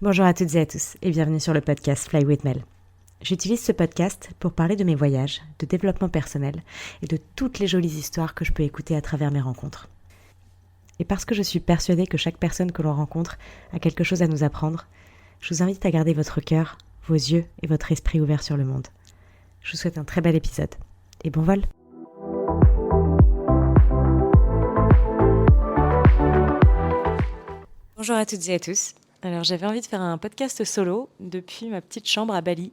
Bonjour à toutes et à tous et bienvenue sur le podcast Fly with Mel. J'utilise ce podcast pour parler de mes voyages, de développement personnel et de toutes les jolies histoires que je peux écouter à travers mes rencontres. Et parce que je suis persuadée que chaque personne que l'on rencontre a quelque chose à nous apprendre, je vous invite à garder votre cœur, vos yeux et votre esprit ouverts sur le monde. Je vous souhaite un très bel épisode et bon vol! Bonjour à toutes et à tous. Alors j'avais envie de faire un podcast solo depuis ma petite chambre à Bali.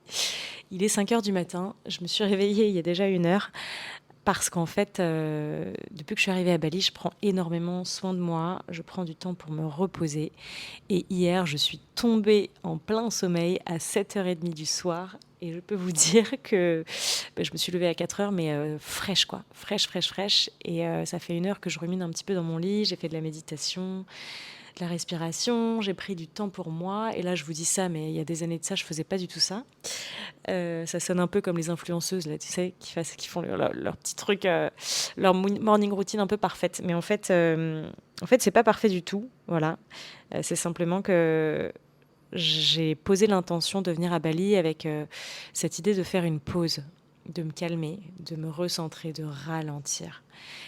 Il est 5 heures du matin, je me suis réveillée il y a déjà 1 heure parce qu'en fait, depuis que je suis arrivée à Bali, je prends énormément soin de moi, je prends du temps pour me reposer et hier, je suis tombée en plein sommeil à 7h30 du soir et je peux vous dire que je me suis levée à 4 heures mais fraîche quoi, fraîche et ça fait 1 heure que je rumine un petit peu dans mon lit, j'ai fait de la méditation, de la respiration, j'ai pris du temps pour moi et là je vous dis ça mais il y a des années de ça je faisais pas du tout ça. Ça sonne un peu comme les influenceuses là tu sais qui font leur petit truc, leur morning routine un peu parfaite mais en fait c'est pas parfait du tout, voilà. C'est simplement que j'ai posé l'intention de venir à Bali avec cette idée de faire une pause, de me calmer, de me recentrer, de ralentir.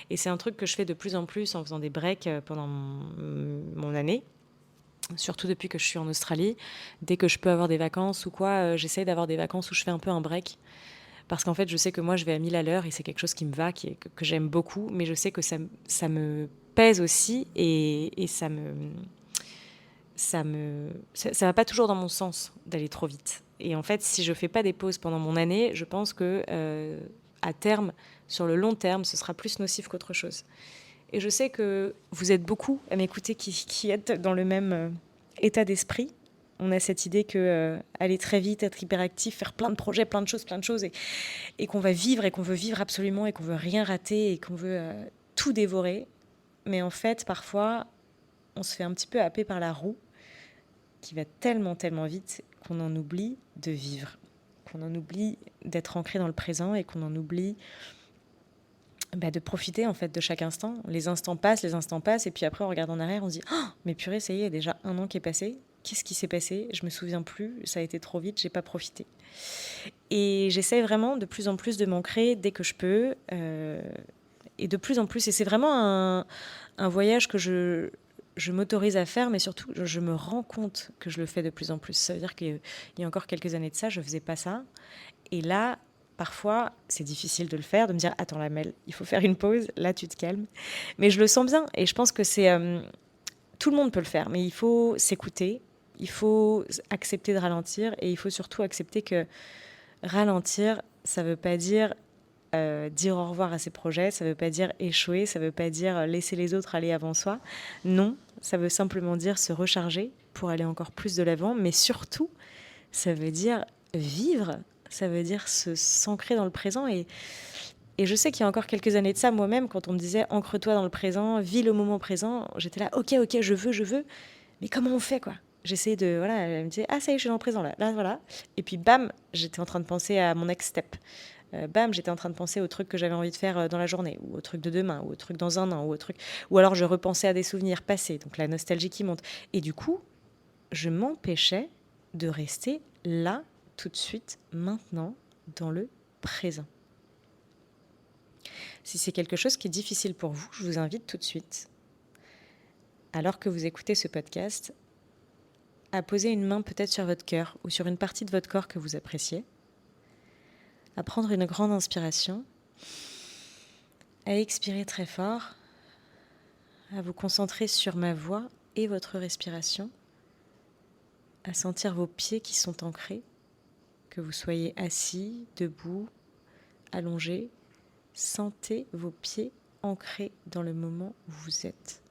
Et c'est un truc que je fais de plus en plus en faisant des breaks pendant mon année, surtout depuis que je suis en Australie. Dès que je peux avoir des vacances ou quoi, j'essaye d'avoir des vacances où je fais un peu un break. Parce qu'en fait, je sais que moi, je vais à 1000 à l'heure et c'est quelque chose qui me va, que j'aime beaucoup. Mais je sais que ça me pèse aussi et ça va pas toujours dans mon sens d'aller trop vite. Et en fait, si je fais pas des pauses pendant mon année, je pense que à terme, sur le long terme, ce sera plus nocif qu'autre chose. Et je sais que vous êtes beaucoup à m'écouter qui êtes dans le même état d'esprit. On a cette idée que aller très vite, être hyperactif, faire plein de projets, plein de choses, et qu'on va vivre et qu'on veut vivre absolument et qu'on veut rien rater et qu'on veut tout dévorer. Mais en fait, parfois, on se fait un petit peu happer par la roue qui va tellement vite qu'on en oublie de vivre, qu'on en oublie d'être ancré dans le présent et qu'on en oublie de profiter en fait de chaque instant. Les instants passent, et puis après on regarde en arrière, on se dit oh, mais purée, ça y est, il y a déjà 1 an qui est passé. Qu'est-ce qui s'est passé? Je me souviens plus, ça a été trop vite, j'ai pas profité. Et j'essaie vraiment de plus en plus de m'ancrer dès que je peux, et de plus en plus. Et c'est vraiment un voyage que je m'autorise à faire, mais surtout je me rends compte que je le fais de plus en plus. Ça veut dire qu'il y a encore quelques années de ça, je faisais pas ça. Et là, parfois, c'est difficile de le faire, de me dire attends la Mel, il faut faire une pause, là tu te calmes. Mais je le sens bien et je pense que c'est tout le monde peut le faire, mais il faut s'écouter, il faut accepter de ralentir et il faut surtout accepter que ralentir, ça veut pas dire dire au revoir à ses projets, ça veut pas dire échouer, ça veut pas dire laisser les autres aller avant soi. Non, ça veut simplement dire se recharger pour aller encore plus de l'avant, mais surtout, ça veut dire vivre, ça veut dire s'ancrer dans le présent. Et je sais qu'il y a encore quelques années de ça, moi-même, quand on me disait ancre-toi dans le présent, vis le moment présent, j'étais là, ok, je veux, mais comment on fait quoi? J'essayais de, voilà, elle me disait, ah ça y est, je suis dans le présent là, voilà. Et puis bam, j'étais en train de penser à mon next step. Bam, j'étais en train de penser au truc que j'avais envie de faire dans la journée, ou au truc de demain, ou au truc dans 1 an, ou au truc. Ou alors je repensais à des souvenirs passés, donc la nostalgie qui monte. Et du coup, je m'empêchais de rester là, tout de suite, maintenant, dans le présent. Si c'est quelque chose qui est difficile pour vous, je vous invite tout de suite, alors que vous écoutez ce podcast, à poser une main peut-être sur votre cœur ou sur une partie de votre corps que vous appréciez, à prendre une grande inspiration, à expirer très fort, à vous concentrer sur ma voix et votre respiration, à sentir vos pieds qui sont ancrés, que vous soyez assis, debout, allongé. Sentez vos pieds ancrés dans le moment où vous êtes.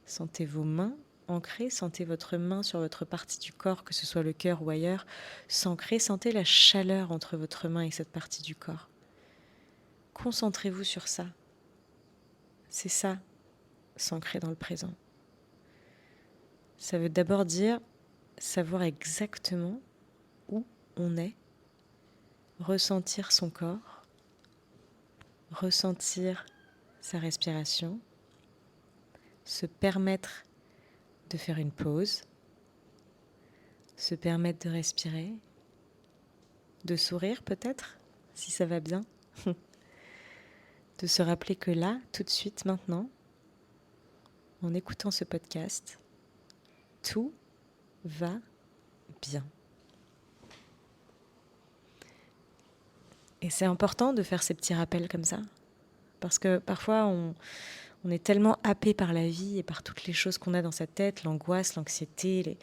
Sentez vos mains ancrées, sentez votre main sur votre partie du corps, que ce soit le cœur ou ailleurs, s'ancrer, sentez la chaleur entre votre main et cette partie du corps. Concentrez-vous sur ça. C'est ça, s'ancrer dans le présent. Ça veut d'abord dire savoir exactement où on est, ressentir son corps, ressentir sa respiration, se permettre de faire une pause, se permettre de respirer, de sourire peut-être, si ça va bien, de se rappeler que là, tout de suite, maintenant, en écoutant ce podcast, tout va bien. Et c'est important de faire ces petits rappels comme ça, parce que parfois on est tellement happé par la vie et par toutes les choses qu'on a dans sa tête, l'angoisse, l'anxiété,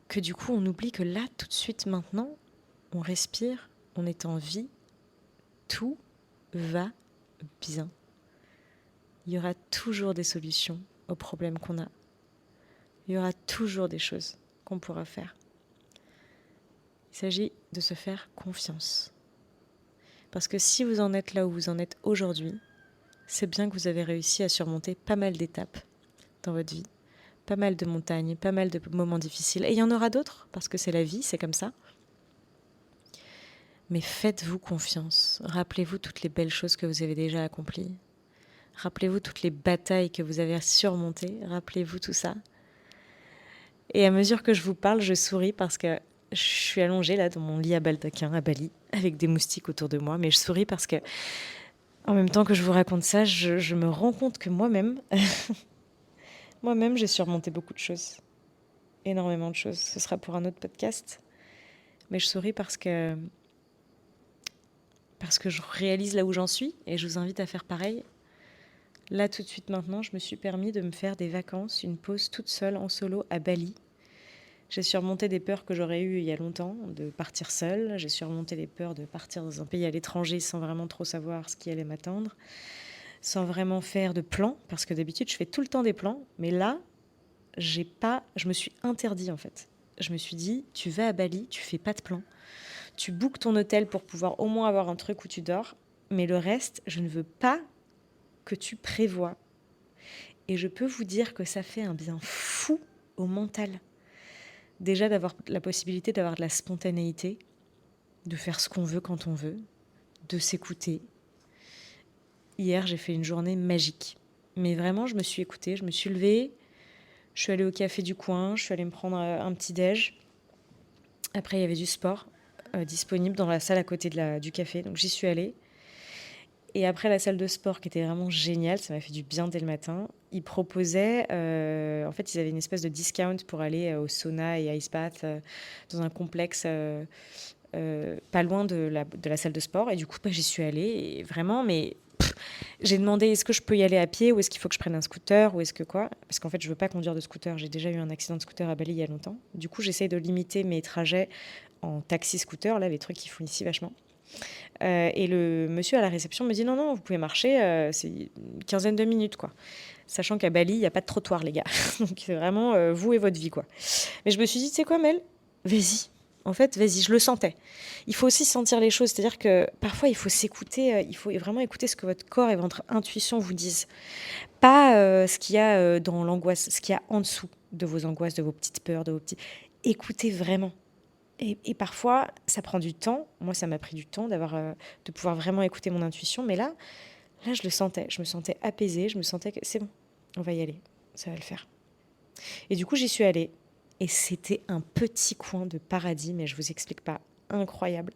que du coup on oublie que là, tout de suite, maintenant, on respire, on est en vie, tout va bien. Il y aura toujours des solutions aux problèmes qu'on a. Il y aura toujours des choses qu'on pourra faire. Il s'agit de se faire confiance. Parce que si vous en êtes là où vous en êtes aujourd'hui, c'est bien que vous avez réussi à surmonter pas mal d'étapes dans votre vie, pas mal de montagnes, pas mal de moments difficiles. Et il y en aura d'autres, parce que c'est la vie, c'est comme ça. Mais faites-vous confiance. Rappelez-vous toutes les belles choses que vous avez déjà accomplies. Rappelez-vous toutes les batailles que vous avez surmontées. Rappelez-vous tout ça. Et à mesure que je vous parle, je souris parce que je suis allongée là dans mon lit à baldaquin à Bali, avec des moustiques autour de moi. Mais je souris parce que, en même temps que je vous raconte ça, je me rends compte que moi-même, j'ai surmonté beaucoup de choses. Énormément de choses. Ce sera pour un autre podcast. Mais je souris parce que je réalise là où j'en suis et je vous invite à faire pareil. Là, tout de suite maintenant, je me suis permis de me faire des vacances, une pause toute seule en solo à Bali. J'ai surmonté des peurs que j'aurais eues il y a longtemps, de partir seule. J'ai surmonté les peurs de partir dans un pays à l'étranger sans vraiment trop savoir ce qui allait m'attendre, sans vraiment faire de plans, parce que d'habitude, je fais tout le temps des plans. Mais là, je me suis interdit en fait. Je me suis dit, tu vas à Bali, tu fais pas de plan. Tu bookes ton hôtel pour pouvoir au moins avoir un truc où tu dors. Mais le reste, je ne veux pas que tu prévois. Et je peux vous dire que ça fait un bien fou au mental. Déjà d'avoir la possibilité d'avoir de la spontanéité, de faire ce qu'on veut quand on veut, de s'écouter. Hier, j'ai fait une journée magique. Mais vraiment, je me suis écoutée, je me suis levée, je suis allée au café du coin, je suis allée me prendre un petit déj. Après, il y avait du sport disponible dans la salle à côté du café, donc j'y suis allée. Et après la salle de sport, qui était vraiment géniale, ça m'a fait du bien dès le matin, ils proposaient, en fait, ils avaient une espèce de discount pour aller au sauna et ice bath dans un complexe pas loin de la salle de sport. Et du coup, j'y suis allée, et vraiment, mais j'ai demandé est-ce que je peux y aller à pied ou est-ce qu'il faut que je prenne un scooter ou est-ce que quoi. Parce qu'en fait, je veux pas conduire de scooter. J'ai déjà eu un accident de scooter à Bali il y a longtemps. Du coup, j'essaye de limiter mes trajets en taxi-scooter, là, les trucs qu'ils font ici vachement. Et le monsieur à la réception me dit non, vous pouvez marcher, c'est une quinzaine de minutes, quoi. Sachant qu'à Bali, il n'y a pas de trottoir, les gars. Donc c'est vraiment vous et votre vie, quoi. Mais je me suis dit, tu sais quoi, Mel, vas-y. En fait, vas-y, je le sentais. Il faut aussi sentir les choses. C'est-à-dire que parfois, il faut s'écouter. Il faut vraiment écouter ce que votre corps et votre intuition vous disent. Pas ce qu'il y a dans l'angoisse, ce qu'il y a en dessous de vos angoisses, de vos petites peurs, de vos petits... Écoutez vraiment. Et parfois, ça prend du temps. Moi, ça m'a pris du temps de pouvoir vraiment écouter mon intuition. Mais là, je le sentais. Je me sentais apaisée. Je me sentais que c'est bon, on va y aller. Ça va le faire. Et du coup, j'y suis allée. Et c'était un petit coin de paradis, mais je vous explique pas. Incroyable.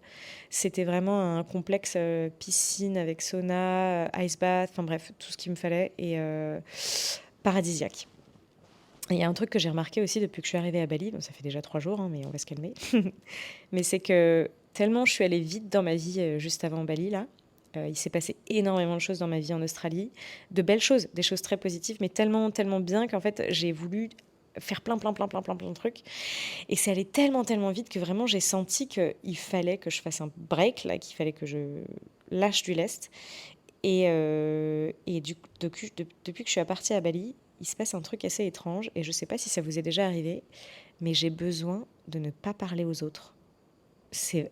C'était vraiment un complexe piscine avec sauna, ice bath, enfin bref, tout ce qu'il me fallait. Et paradisiaque. Il y a un truc que j'ai remarqué aussi depuis que je suis arrivée à Bali, bon, ça fait déjà 3 jours, hein, mais on va se calmer. Mais c'est que tellement je suis allée vite dans ma vie juste avant Bali, là, il s'est passé énormément de choses dans ma vie en Australie, de belles choses, des choses très positives, mais tellement, tellement bien qu'en fait, j'ai voulu faire plein de trucs. Et c'est allé tellement, tellement vite que vraiment, j'ai senti qu'il fallait que je fasse un break, là, qu'il fallait que je lâche du lest. Et depuis que je suis partie à Bali, il se passe un truc assez étrange, et je ne sais pas si ça vous est déjà arrivé, mais j'ai besoin de ne pas parler aux autres.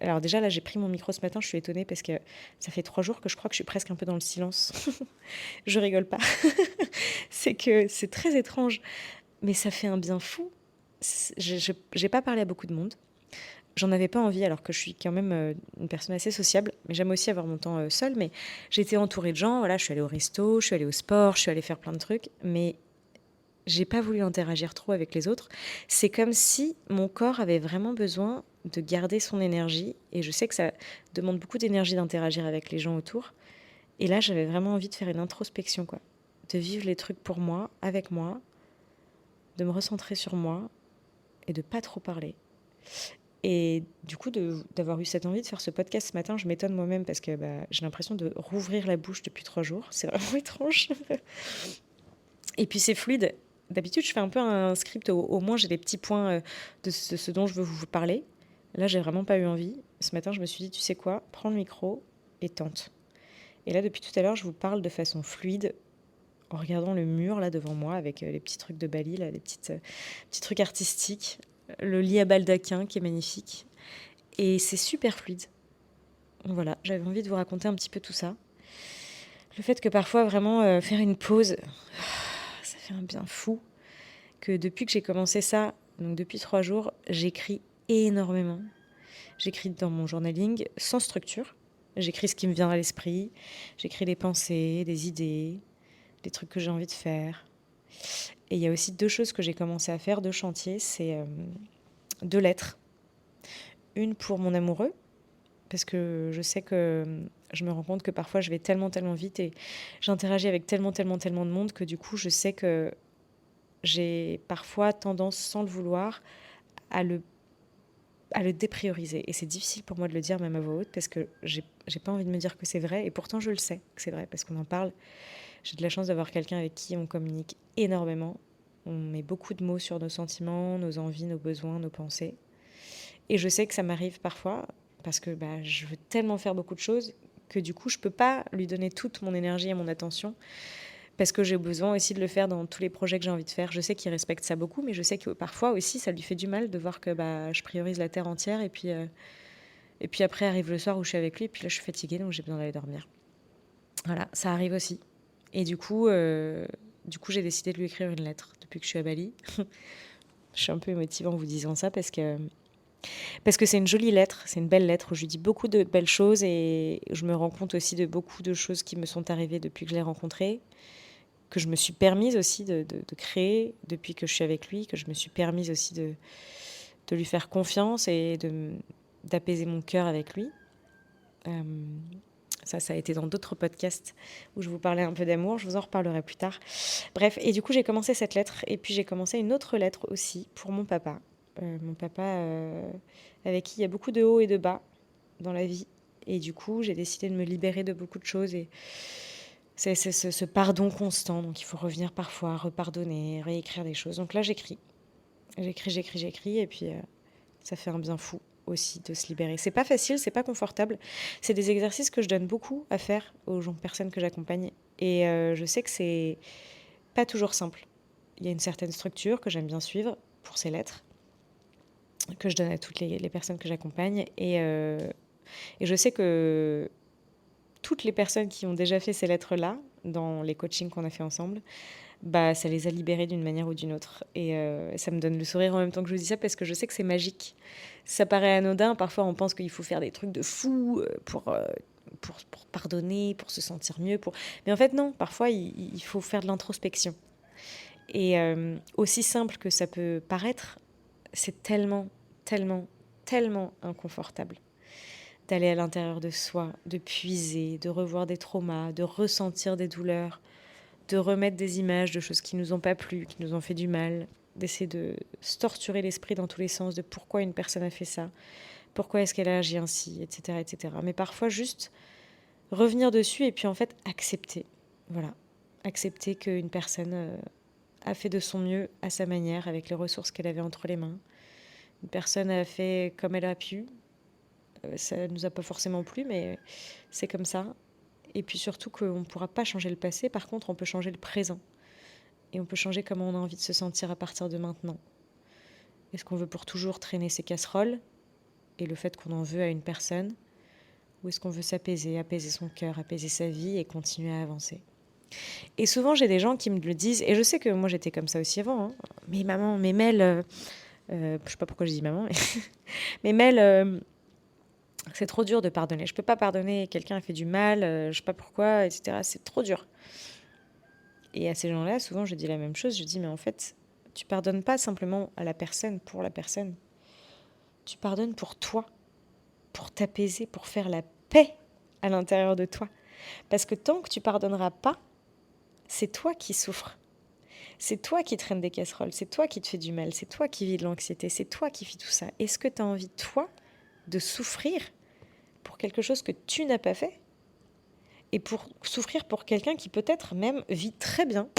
Alors déjà, là, j'ai pris mon micro ce matin, je suis étonnée parce que ça fait 3 jours que je crois que je suis presque un peu dans le silence. Je rigole pas. C'est que c'est très étrange, mais ça fait un bien fou. Je n'ai pas parlé à beaucoup de monde. J'en avais pas envie, alors que je suis quand même une personne assez sociable, mais j'aime aussi avoir mon temps seule. Mais j'étais entourée de gens, voilà, je suis allée au resto, je suis allée au sport, je suis allée faire plein de trucs, mais j'ai pas voulu interagir trop avec les autres. C'est comme si mon corps avait vraiment besoin de garder son énergie et je sais que ça demande beaucoup d'énergie d'interagir avec les gens autour et là, j'avais vraiment envie de faire une introspection, quoi. De vivre les trucs pour moi, avec moi, de me recentrer sur moi et de pas trop parler. Et du coup, d'avoir eu cette envie de faire ce podcast ce matin, je m'étonne moi-même parce que j'ai l'impression de rouvrir la bouche depuis 3 jours. C'est vraiment étrange. Et puis c'est fluide. D'habitude, je fais un peu un script, au moins j'ai des petits points de ce dont je veux vous parler. Là, j'ai vraiment pas eu envie. Ce matin, je me suis dit, tu sais quoi, prends le micro et tente. Et là, depuis tout à l'heure, je vous parle de façon fluide, en regardant le mur là devant moi avec les petits trucs de Bali, là, les petits trucs artistiques, le lit à baldaquin qui est magnifique. Et c'est super fluide. Voilà, j'avais envie de vous raconter un petit peu tout ça. Le fait que parfois, vraiment, faire une pause, ça fait un bien fou. Que depuis que j'ai commencé ça, donc depuis 3 jours, j'écris énormément. J'écris dans mon journaling sans structure. J'écris ce qui me vient à l'esprit. J'écris des pensées, des idées, des trucs que j'ai envie de faire. Et il y a aussi 2 choses que j'ai commencé à faire, 2 chantiers. C'est 2 lettres. Une pour mon amoureux, parce que je sais que je me rends compte que parfois je vais tellement, tellement vite et j'interagis avec tellement, tellement, tellement de monde que du coup, je sais que j'ai parfois tendance, sans le vouloir, à le déprioriser. Et c'est difficile pour moi de le dire même à voix haute parce que j'ai pas envie de me dire que c'est vrai. Et pourtant, je le sais que c'est vrai parce qu'on en parle. J'ai de la chance d'avoir quelqu'un avec qui on communique énormément. On met beaucoup de mots sur nos sentiments, nos envies, nos besoins, nos pensées. Et je sais que ça m'arrive parfois parce que je veux tellement faire beaucoup de choses que du coup, je peux pas lui donner toute mon énergie et mon attention parce que j'ai besoin aussi de le faire dans tous les projets que j'ai envie de faire. Je sais qu'il respecte ça beaucoup, mais je sais que parfois aussi, ça lui fait du mal de voir que je priorise la terre entière et puis après arrive le soir où je suis avec lui et puis là, je suis fatiguée, donc j'ai besoin d'aller dormir. Voilà, ça arrive aussi. Et du coup, j'ai décidé de lui écrire une lettre depuis que je suis à Bali. Je suis un peu émotive en vous disant ça parce que c'est une jolie lettre, c'est une belle lettre où je lui dis beaucoup de belles choses et je me rends compte aussi de beaucoup de choses qui me sont arrivées depuis que je l'ai rencontré, que je me suis permise aussi de créer depuis que je suis avec lui, que je me suis permise aussi de lui faire confiance et d'apaiser mon cœur avec lui. Ça a été dans d'autres podcasts où je vous parlais un peu d'amour, je vous en reparlerai plus tard. Bref, et du coup j'ai commencé cette lettre et puis j'ai commencé une autre lettre aussi pour mon papa. Mon papa avec qui il y a beaucoup de hauts et de bas dans la vie. Et du coup j'ai décidé de me libérer de beaucoup de choses et c'est ce pardon constant. Donc il faut revenir parfois, repardonner, réécrire des choses. Donc là j'écris. J'écris et puis ça fait un bien fou aussi de se libérer. C'est pas facile, c'est pas confortable. C'est des exercices que je donne beaucoup à faire aux personnes que j'accompagne. Et je sais que c'est pas toujours simple. Il y a une certaine structure que j'aime bien suivre pour ces lettres, que je donne à toutes les personnes que j'accompagne. Et je sais que toutes les personnes qui ont déjà fait ces lettres-là, dans les coachings qu'on a fait ensemble, ça les a libérées d'une manière ou d'une autre. Et ça me donne le sourire en même temps que je vous dis ça parce que je sais que c'est magique. Ça paraît anodin, parfois on pense qu'il faut faire des trucs de fou pour pardonner, pour se sentir mieux. Mais en fait non, parfois il faut faire de l'introspection. Et aussi simple que ça peut paraître, c'est tellement, tellement, tellement inconfortable d'aller à l'intérieur de soi, de puiser, de revoir des traumas, de ressentir des douleurs, de remettre des images de choses qui nous ont pas plu, qui nous ont fait du mal, d'essayer de se torturer l'esprit dans tous les sens de pourquoi une personne a fait ça, pourquoi est-ce qu'elle a agi ainsi, etc., etc. Mais parfois juste revenir dessus et puis en fait accepter. Voilà, accepter qu'une personne a fait de son mieux à sa manière avec les ressources qu'elle avait entre les mains. Une personne a fait comme elle a pu. Ça nous a pas forcément plu, mais c'est comme ça. Et puis surtout qu'on ne pourra pas changer le passé, par contre on peut changer le présent. Et on peut changer comment on a envie de se sentir à partir de maintenant. Est-ce qu'on veut pour toujours traîner ses casseroles et le fait qu'on en veut à une personne? Ou est-ce qu'on veut s'apaiser, apaiser son cœur, apaiser sa vie et continuer à avancer? Et souvent j'ai des gens qui me le disent, et je sais que moi j'étais comme ça aussi avant, hein. Mais maman, mais Mel, je sais pas pourquoi je dis maman, mais, mais Mel, c'est trop dur de pardonner. Je peux pas pardonner, quelqu'un a fait du mal, je sais pas pourquoi, etc. C'est trop dur. Et à ces gens-là, souvent, je dis la même chose. Je dis, mais en fait, tu pardonnes pas simplement à la personne pour la personne. Tu pardonnes pour toi, pour t'apaiser, pour faire la paix à l'intérieur de toi. Parce que tant que tu pardonneras pas, c'est toi qui souffres. C'est toi qui traînes des casseroles, c'est toi qui te fais du mal, c'est toi qui vis de l'anxiété, c'est toi qui vis tout ça. Est-ce que tu as envie, toi, de souffrir pour quelque chose que tu n'as pas fait et pour souffrir pour quelqu'un qui peut-être même vit très bien,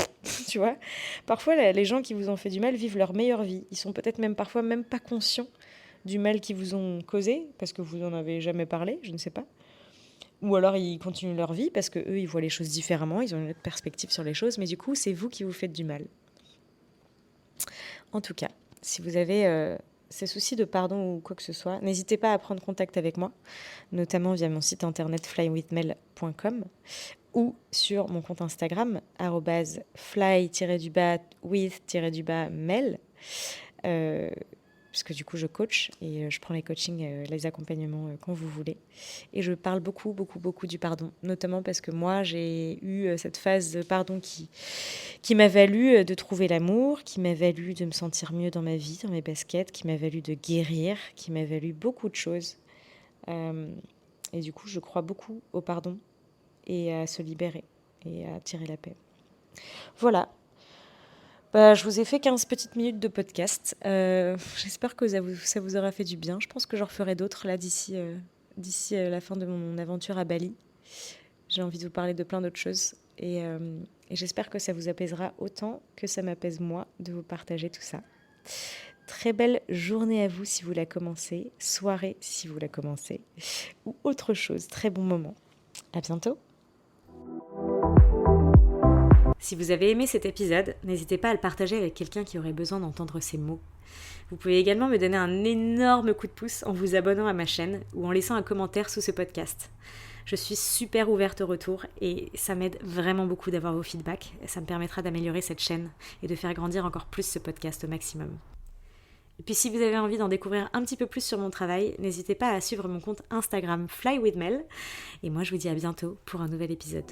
tu vois. Parfois, les gens qui vous ont fait du mal vivent leur meilleure vie. Ils sont peut-être même parfois même pas conscients du mal qu'ils vous ont causé parce que vous en avez jamais parlé, je ne sais pas. Ou alors ils continuent leur vie parce que eux ils voient les choses différemment, ils ont une autre perspective sur les choses, mais du coup c'est vous qui vous faites du mal. En tout cas, si vous avez ces soucis de pardon ou quoi que ce soit, n'hésitez pas à prendre contact avec moi, notamment via mon site internet flywithmel.com ou sur mon compte Instagram @fly-with-mel. Puisque du coup je coach et je prends les coachings, les accompagnements quand vous voulez. Et je parle beaucoup du pardon, notamment parce que moi j'ai eu cette phase de pardon qui m'a valu de trouver l'amour, qui m'a valu de me sentir mieux dans ma vie, dans mes baskets, qui m'a valu de guérir, qui m'a valu beaucoup de choses. Et du coup je crois beaucoup au pardon et à se libérer et à tirer la paix. Voilà. Je vous ai fait 15 petites minutes de podcast. J'espère que ça vous aura fait du bien. Je pense que j'en referai d'autres là d'ici la fin de mon aventure à Bali. J'ai envie de vous parler de plein d'autres choses. Et j'espère que ça vous apaisera autant que ça m'apaise moi de vous partager tout ça. Très belle journée à vous si vous la commencez, soirée si vous la commencez, ou autre chose. Très bon moment. À bientôt. Si vous avez aimé cet épisode, n'hésitez pas à le partager avec quelqu'un qui aurait besoin d'entendre ces mots. Vous pouvez également me donner un énorme coup de pouce en vous abonnant à ma chaîne ou en laissant un commentaire sous ce podcast. Je suis super ouverte au retour et ça m'aide vraiment beaucoup d'avoir vos feedbacks. Ça me permettra d'améliorer cette chaîne et de faire grandir encore plus ce podcast au maximum. Et puis si vous avez envie d'en découvrir un petit peu plus sur mon travail, n'hésitez pas à suivre mon compte Instagram flywithmel. Et moi je vous dis à bientôt pour un nouvel épisode.